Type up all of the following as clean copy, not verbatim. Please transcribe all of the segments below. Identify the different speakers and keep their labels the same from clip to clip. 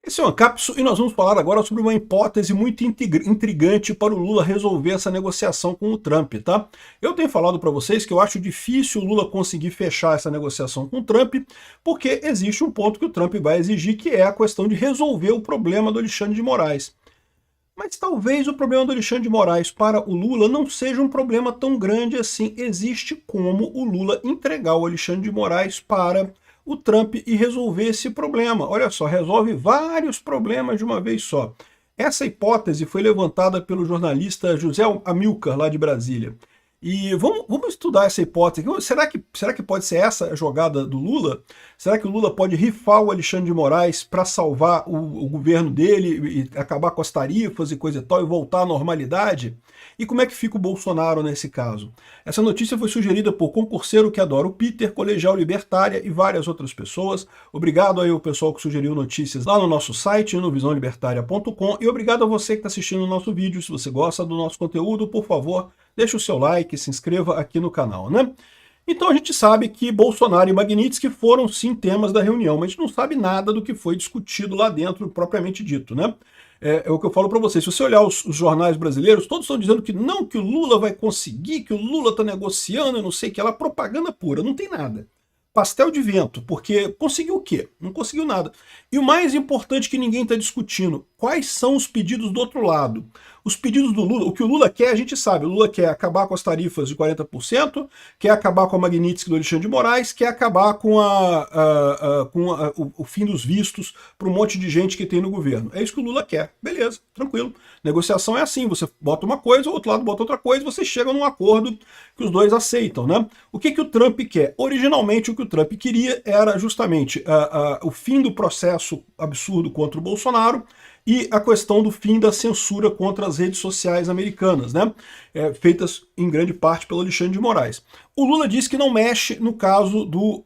Speaker 1: Esse é o Ancapso e nós vamos falar agora sobre uma hipótese muito intrigante para o Lula resolver essa negociação com o Trump, tá? Eu tenho falado para vocês que eu acho difícil o Lula conseguir fechar essa negociação com o Trump, porque existe um ponto que o Trump vai exigir, que é a questão de resolver o problema do Alexandre de Moraes. Mas talvez o problema do Alexandre de Moraes para o Lula não seja um problema tão grande assim. Existe como o Lula entregar o Alexandre de Moraes para o Trump e resolver esse problema. Olha só, resolve vários problemas de uma vez só. Essa hipótese foi levantada pelo jornalista José Amilcar, lá de Brasília. E vamos estudar essa hipótese. Será que pode ser essa a jogada do Lula? Será que o Lula pode rifar o Alexandre de Moraes para salvar o governo dele e acabar com as tarifas e coisa e tal e voltar à normalidade? E como é que fica o Bolsonaro nesse caso? Essa notícia foi sugerida por Concurseiro que Adora o Peter, Colegial Libertária e várias outras pessoas. Obrigado aí ao pessoal que sugeriu notícias lá no nosso site, no visãolibertaria.com, e obrigado a você que está assistindo o nosso vídeo. Se você gosta do nosso conteúdo, por favor, deixe o seu like, se inscreva aqui no canal, né? Então a gente sabe que Bolsonaro e Magnitsky foram sim temas da reunião, mas a gente não sabe nada do que foi discutido lá dentro, propriamente dito, né? É o que eu falo para vocês, se você olhar os jornais brasileiros, todos estão dizendo que não, que o Lula vai conseguir, que o Lula está negociando, eu não sei o que lá, propaganda pura, não tem nada. Pastel de vento, porque conseguiu o quê? Não conseguiu nada. E o mais importante que ninguém está discutindo, quais são os pedidos do outro lado? Os pedidos do Lula, o que o Lula quer, a gente sabe, o Lula quer acabar com as tarifas de 40%, quer acabar com a Magnitsky do Alexandre de Moraes, quer acabar com o fim dos vistos para um monte de gente que tem no governo. É isso que o Lula quer. Beleza, tranquilo. Negociação é assim, você bota uma coisa, o outro lado bota outra coisa, você chega num acordo que os dois aceitam, né? O que o Trump quer? Originalmente o que o Trump queria era justamente o fim do processo absurdo contra o Bolsonaro e a questão do fim da censura contra as redes sociais americanas, né? Feitas em grande parte pelo Alexandre de Moraes. O Lula disse que não mexe no caso do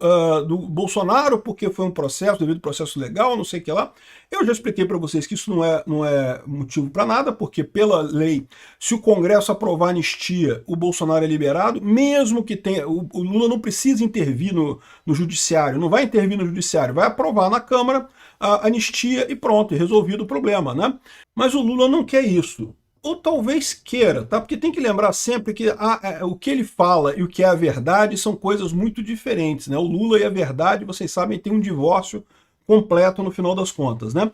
Speaker 1: Bolsonaro, porque foi um processo, devido ao processo legal, não sei o que lá. Eu já expliquei para vocês que isso não é motivo para nada, porque pela lei, se o Congresso aprovar anistia, o Bolsonaro é liberado, mesmo que tenha... O Lula não precisa intervir no judiciário, não vai intervir no judiciário, vai aprovar na Câmara a anistia e pronto, resolvido o problema, né? Mas o Lula não quer isso. Ou talvez queira, tá? Porque tem que lembrar sempre que o que ele fala e o que é a verdade são coisas muito diferentes, né? O Lula e a verdade, vocês sabem, tem um divórcio completo no final das contas, né?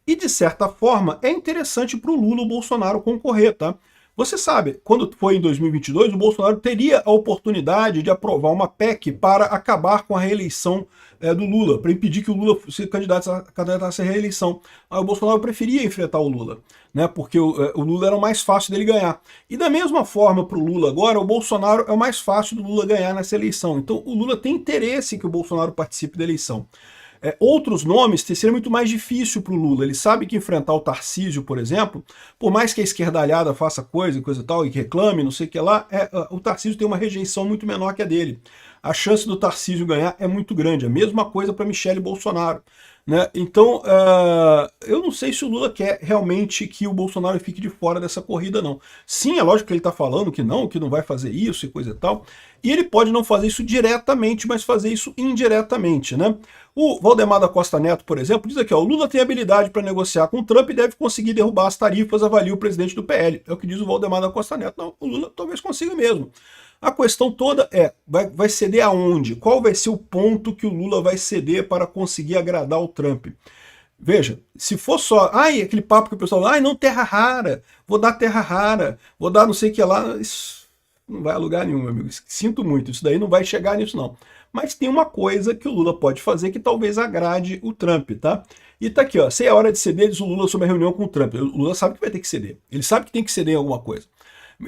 Speaker 1: E de certa forma é interessante para o Lula o Bolsonaro concorrer, tá? Você sabe, quando foi em 2022, o Bolsonaro teria a oportunidade de aprovar uma PEC para acabar com a reeleição do Lula, para impedir que o Lula se candidatasse à reeleição. Aí o Bolsonaro preferia enfrentar o Lula, né, porque o Lula era o mais fácil dele ganhar. E da mesma forma para o Lula agora, o Bolsonaro é o mais fácil do Lula ganhar nessa eleição. Então o Lula tem interesse que o Bolsonaro participe da eleição. Outros nomes seria muito mais difícil para o Lula. Ele sabe que enfrentar o Tarcísio, por exemplo, por mais que a esquerdalhada faça coisa e tal, e reclame, não sei o que lá, o Tarcísio tem uma rejeição muito menor que a dele. A chance do Tarcísio ganhar é muito grande. A mesma coisa para Michele Bolsonaro, né? Então, eu não sei se o Lula quer realmente que o Bolsonaro fique de fora dessa corrida, não. Sim, é lógico que ele está falando que não vai fazer isso e coisa e tal. E ele pode não fazer isso diretamente, mas fazer isso indiretamente, né? O Valdemar da Costa Neto, por exemplo, diz aqui, ó, o Lula tem habilidade para negociar com o Trump e deve conseguir derrubar as tarifas, avalia o presidente do PL. É o que diz o Valdemar da Costa Neto. Não, o Lula talvez consiga mesmo. A questão toda vai ceder aonde? Qual vai ser o ponto que o Lula vai ceder para conseguir agradar o Trump? Veja, se for só, aquele papo que o pessoal fala, não, terra rara, vou dar não sei o que lá, isso não vai a lugar nenhum, meu amigo. Sinto muito, isso daí não vai chegar nisso, não. Mas tem uma coisa que o Lula pode fazer que talvez agrade o Trump, tá? E tá aqui, ó, se é hora de ceder, diz o Lula sobre a reunião com o Trump. O Lula sabe que vai ter que ceder. Ele sabe que tem que ceder em alguma coisa.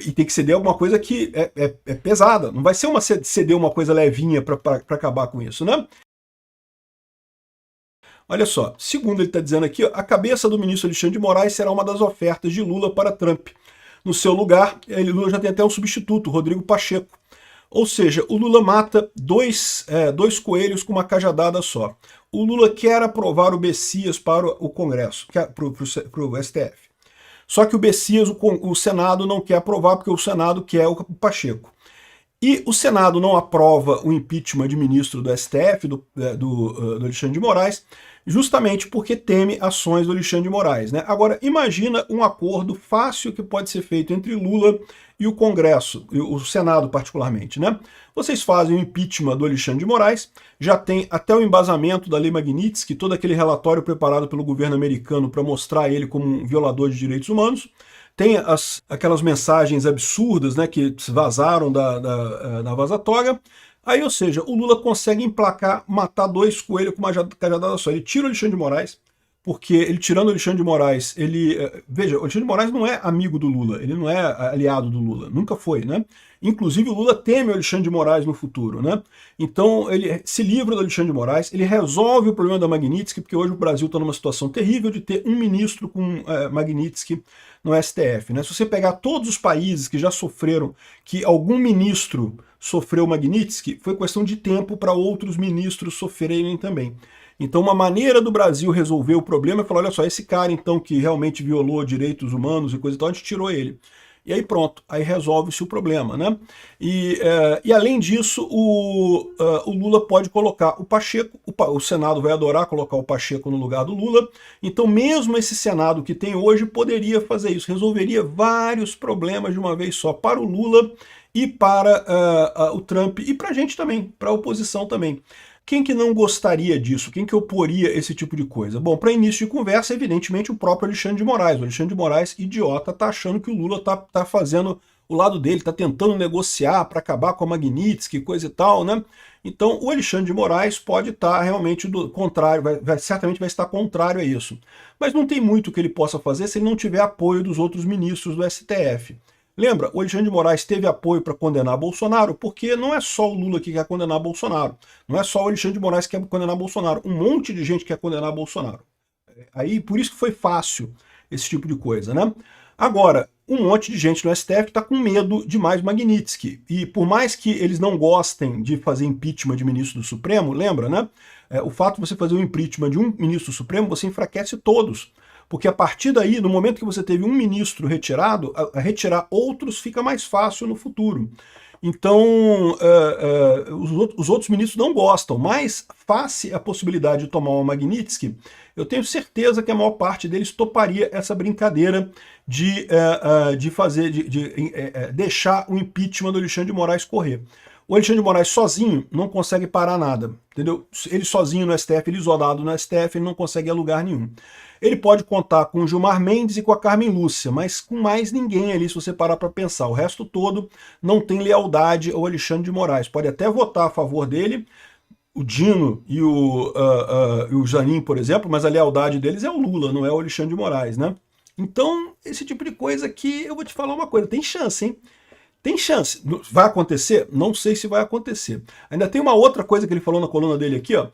Speaker 1: E tem que ceder alguma coisa que é pesada. Não vai ser ceder uma coisa levinha para acabar com isso, né? Olha só, segundo ele está dizendo aqui, a cabeça do ministro Alexandre de Moraes será uma das ofertas de Lula para Trump. No seu lugar, Lula já tem até um substituto, Rodrigo Pacheco. Ou seja, o Lula mata dois coelhos com uma cajadada só. O Lula quer aprovar o Bessias para o Congresso, para o STF. Só que o Bessias, o Senado não quer aprovar, porque o Senado quer o Pacheco. E o Senado não aprova o impeachment de ministro do STF, do Alexandre de Moraes, justamente porque teme ações do Alexandre de Moraes, né? Agora, imagina um acordo fácil que pode ser feito entre Lula e o Congresso, e o Senado particularmente, né? Vocês fazem o impeachment do Alexandre de Moraes, já tem até o embasamento da Lei Magnitsky, todo aquele relatório preparado pelo governo americano para mostrar ele como um violador de direitos humanos, tem aquelas mensagens absurdas, né, que vazaram da vazatória. Aí, ou seja, o Lula consegue emplacar, matar dois coelhos com uma cajadada só. Ele tira o Alexandre de Moraes, porque ele tirando o Alexandre de Moraes, veja, o Alexandre de Moraes não é amigo do Lula, ele não é aliado do Lula, nunca foi, né? Inclusive o Lula teme o Alexandre de Moraes no futuro, né? Então ele se livra do Alexandre de Moraes, ele resolve o problema da Magnitsky, porque hoje o Brasil está numa situação terrível de ter um ministro com Magnitsky no STF, né? Se você pegar todos os países que já sofreram, que algum ministro sofreu Magnitsky, foi questão de tempo para outros ministros sofrerem também. Então uma maneira do Brasil resolver o problema é falar, olha só, esse cara então que realmente violou direitos humanos e coisa e tal, a gente tirou ele. E aí pronto, aí resolve-se o problema, né? E além disso, o Lula pode colocar o Pacheco, o Senado vai adorar colocar o Pacheco no lugar do Lula, então mesmo esse Senado que tem hoje poderia fazer isso, resolveria vários problemas de uma vez só para o Lula e para o Trump e para a gente também, para a oposição também. Quem que não gostaria disso? Quem que oporia esse tipo de coisa? Bom, para início de conversa, evidentemente, o próprio Alexandre de Moraes. O Alexandre de Moraes, idiota, tá achando que o Lula tá fazendo o lado dele, tá tentando negociar para acabar com a Magnitsky, coisa e tal, né? Então, o Alexandre de Moraes pode estar realmente do contrário, certamente vai estar contrário a isso. Mas não tem muito que ele possa fazer se ele não tiver apoio dos outros ministros do STF. Lembra, o Alexandre de Moraes teve apoio para condenar Bolsonaro, porque não é só o Lula que quer condenar Bolsonaro, não é só o Alexandre de Moraes que quer condenar Bolsonaro, um monte de gente quer condenar Bolsonaro. Aí, por isso que foi fácil esse tipo de coisa, né? Agora, um monte de gente no STF está com medo de mais Magnitsky, e por mais que eles não gostem de fazer impeachment de ministro do Supremo, lembra, né? O fato de você fazer o impeachment de um ministro do Supremo, você enfraquece todos. Porque a partir daí, no momento que você teve um ministro retirado, retirar outros fica mais fácil no futuro. Então, os outros ministros não gostam, mas face a possibilidade de tomar uma Magnitsky, eu tenho certeza que a maior parte deles toparia essa brincadeira de deixar o impeachment do Alexandre de Moraes correr. O Alexandre de Moraes sozinho não consegue parar nada, entendeu? Ele sozinho no STF, ele isolado no STF, ele não consegue ir a lugar nenhum. Ele pode contar com o Gilmar Mendes e com a Carmen Lúcia, mas com mais ninguém ali, se você parar para pensar. O resto todo não tem lealdade ao Alexandre de Moraes. Pode até votar a favor dele, o Dino e o Zanin, por exemplo, mas a lealdade deles é o Lula, não é o Alexandre de Moraes, né? Então, esse tipo de coisa aqui, eu vou te falar uma coisa, tem chance, hein? Tem chance. Vai acontecer? Não sei se vai acontecer. Ainda tem uma outra coisa que ele falou na coluna dele aqui, ó.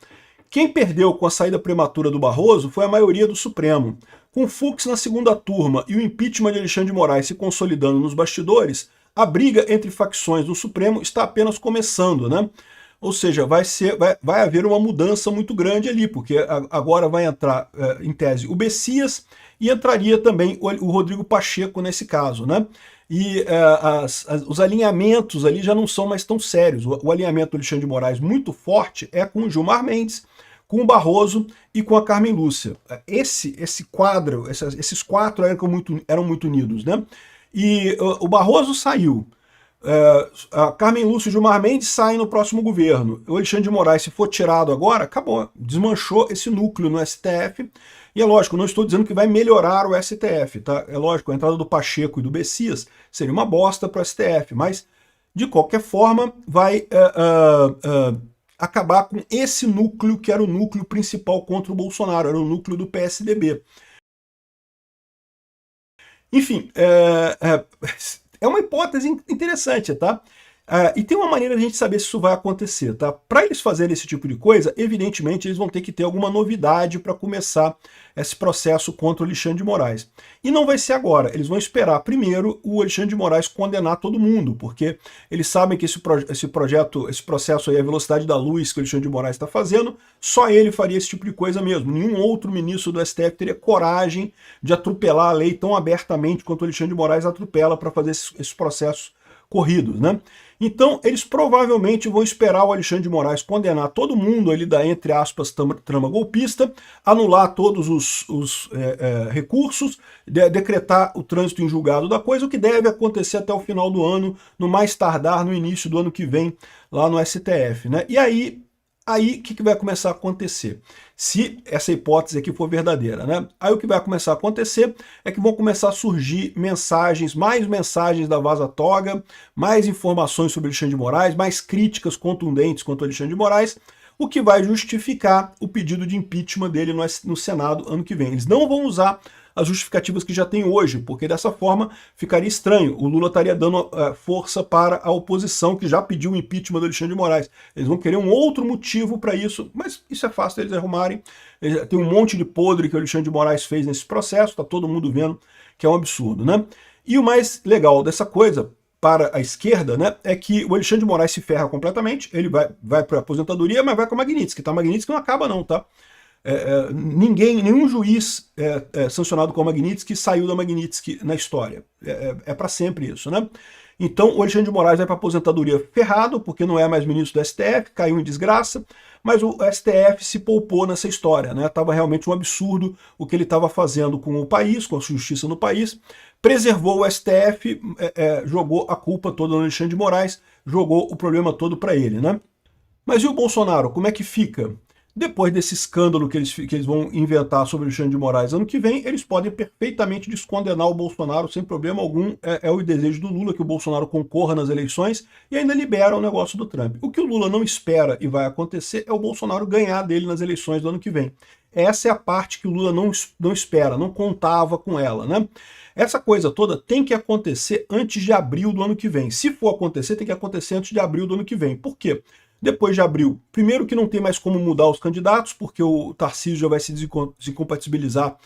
Speaker 1: Quem perdeu com a saída prematura do Barroso foi a maioria do Supremo. Com Fux na segunda turma e o impeachment de Alexandre de Moraes se consolidando nos bastidores, a briga entre facções do Supremo está apenas começando, né? Ou seja, vai haver uma mudança muito grande ali, porque agora vai entrar, em tese, o Bessias e entraria também o Rodrigo Pacheco nesse caso, né? E os alinhamentos ali já não são mais tão sérios. O alinhamento do Alexandre de Moraes muito forte é com o Gilmar Mendes, com o Barroso e com a Carmen Lúcia. Esse quadro, esses quatro eram muito unidos, né? E o Barroso saiu. A Carmen Lúcia e o Gilmar Mendes saem no próximo governo. O Alexandre de Moraes, se for tirado agora, acabou. Desmanchou esse núcleo no STF. E é lógico, não estou dizendo que vai melhorar o STF, tá? É lógico, a entrada do Pacheco e do Bessias seria uma bosta para o STF, mas, de qualquer forma, vai acabar com esse núcleo que era o núcleo principal contra o Bolsonaro, era o núcleo do PSDB. Enfim, é uma hipótese interessante, tá? E tem uma maneira de a gente saber se isso vai acontecer, tá? Para eles fazerem esse tipo de coisa, evidentemente eles vão ter que ter alguma novidade para começar esse processo contra o Alexandre de Moraes. E não vai ser agora, eles vão esperar primeiro o Alexandre de Moraes condenar todo mundo, porque eles sabem que esse processo aí, a velocidade da luz que o Alexandre de Moraes está fazendo, só ele faria esse tipo de coisa mesmo. Nenhum outro ministro do STF teria coragem de atropelar a lei tão abertamente quanto o Alexandre de Moraes atropela para fazer esses processos corridos, né? Então, eles provavelmente vão esperar o Alexandre de Moraes condenar todo mundo ali da, entre aspas, trama golpista, anular todos os recursos, decretar o trânsito em julgado da coisa, o que deve acontecer até o final do ano, no mais tardar no início do ano que vem, lá no STF, né? E aí o que vai começar a acontecer? Se essa hipótese aqui for verdadeira, né? Aí o que vai começar a acontecer é que vão começar a surgir mensagens, mais mensagens da Vaza Toga, mais informações sobre Alexandre de Moraes, mais críticas contundentes contra o Alexandre de Moraes, o que vai justificar o pedido de impeachment dele no Senado ano que vem. Eles não vão usar as justificativas que já tem hoje, porque dessa forma ficaria estranho. O Lula estaria dando força para a oposição, que já pediu o impeachment do Alexandre de Moraes. Eles vão querer um outro motivo para isso, mas isso é fácil eles arrumarem. Tem um monte de podre que o Alexandre de Moraes fez nesse processo, está todo mundo vendo que é um absurdo, né? E o mais legal dessa coisa, para a esquerda, né, é que o Alexandre de Moraes se ferra completamente, ele vai para a aposentadoria, mas vai com a Magnitsky, tá? A Magnitsky não acaba não, tá? Nenhum juiz sancionado com a Magnitsky saiu da Magnitsky na história. É para sempre isso, né? Então o Alexandre de Moraes vai para a aposentadoria ferrado, porque não é mais ministro do STF, caiu em desgraça, mas o STF se poupou nessa história, né? Tava realmente um absurdo o que ele estava fazendo com o país, com a justiça no país, preservou o STF, jogou a culpa toda no Alexandre de Moraes, jogou o problema todo para ele, né? Mas e o Bolsonaro, como é que fica? Depois desse escândalo que eles vão inventar sobre o Alexandre de Moraes ano que vem, eles podem perfeitamente descondenar o Bolsonaro sem problema algum. É o desejo do Lula que o Bolsonaro concorra nas eleições e ainda libera o negócio do Trump. O que o Lula não espera e vai acontecer é o Bolsonaro ganhar dele nas eleições do ano que vem. Essa é a parte que o Lula não espera, não contava com ela, né? Essa coisa toda tem que acontecer antes de abril do ano que vem. Se for acontecer, tem que acontecer antes de abril do ano que vem. Por quê? Depois de abril, primeiro que não tem mais como mudar os candidatos, porque o Tarcísio já vai se desincompatibilizar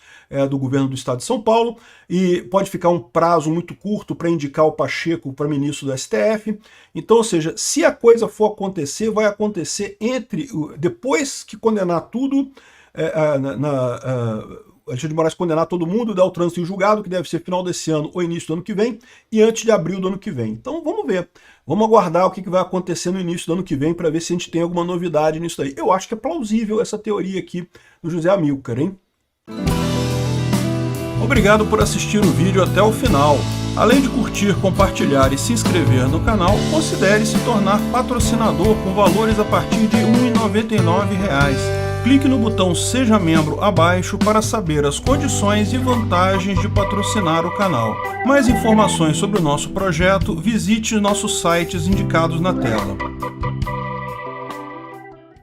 Speaker 1: do governo do estado de São Paulo, e pode ficar um prazo muito curto para indicar o Pacheco para ministro do STF. Então, ou seja, se a coisa for acontecer, vai acontecer depois que condenar tudo, Alexandre de Moraes condenar todo mundo, dar o trânsito em julgado, que deve ser final desse ano ou início do ano que vem, e antes de abril do ano que vem. Então vamos ver. Vamos aguardar o que vai acontecer no início do ano que vem para ver se a gente tem alguma novidade nisso daí. Eu acho que é plausível essa teoria aqui do José Amilcar, hein? Obrigado por assistir o vídeo até o final. Além de curtir, compartilhar e se inscrever no canal, considere se tornar patrocinador com valores a partir de R$ 1,99. Clique no botão Seja Membro abaixo para saber as condições e vantagens de patrocinar o canal. Mais informações sobre o nosso projeto, visite nossos sites indicados na tela.